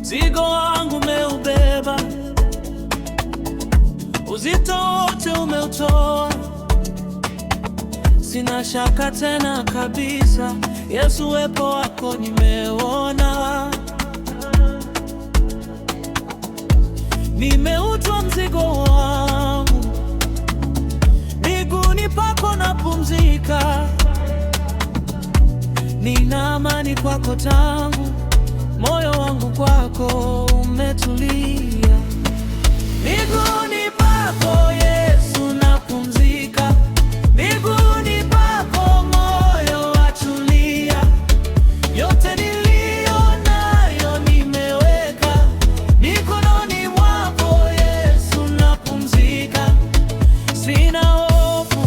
Mzigo wangu umeubeba, uzito wote umeutoa. Sina shaka tena kabisa, Yesu, uwepo wako nimeona. Nimeutwa mzigo wangu, miguuni pako napumzika. Nina amani kwako tangu, moyo wangu kwako umetulia. Miguuni pako Yesu napumzika, miguuni pako moyo watulia. Yote niliyo nayo nimeweka mikononi mwako Yesu napumzika. Sina hofu,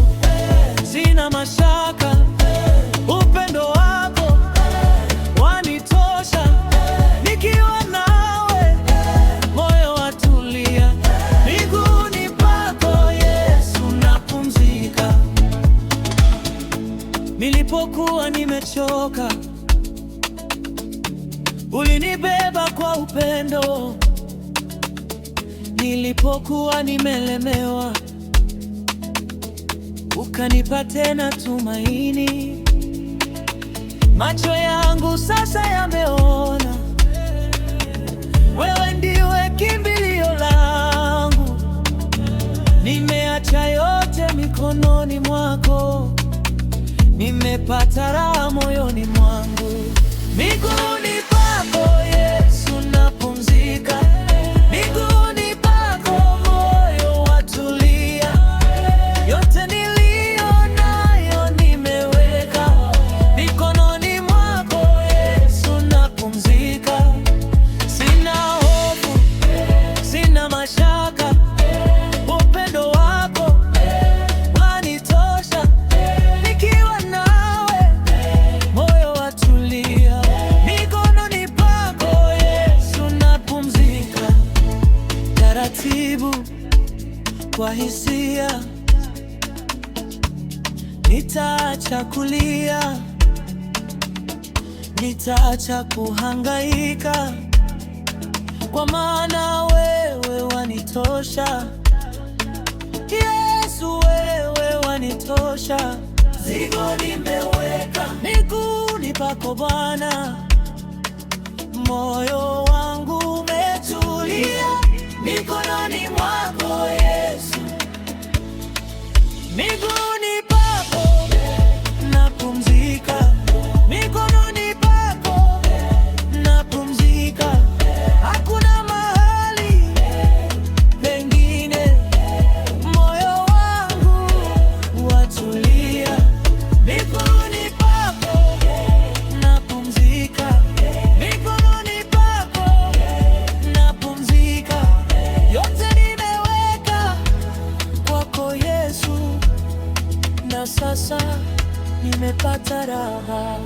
sina mashaka, upendo wako wanitosha. Nikiwa nawe moyo watulia, miguuni pako Yesu napumzika. Nilipokuwa nimechoka, ulinibeba kwa upendo. Nilipokuwa nimelemewa, ukanipa tena tumaini. Macho yangu sasa yameona, wewe ndiwe kimbilio langu. Nimeacha yote mikononi mwako, nimepata raha moyoni mwangu. Miguuni pako Yesu napumzika, miguuni pako moyo watulia. Yote niliyo nayo nimeweka mikononi mwako Yesu napumzika. Sina hofu, sina mashaka, upendo wako wanitosha. Nikiwa nawe moyo watulia, mikononi pako Yesu napumzika. Taratibu kwa hisia, nitaacha kulia, nitaacha kuhangaika, kwa maana wewe wanitosha. Yesu, wewe wanitosha. Mzigo nimeweka miguuni pako Bwana, moyo wangu umetulia mikononi mwako Yesu. Miguuni pako napumzika, mikononi pako napumzika. Hakuna mahali pengine, moyo wangu watulia. Miguuni pako napumzika, mikononi pako napumzika. Yote nimeweka kwako Yesu, na sasa nimepata raha.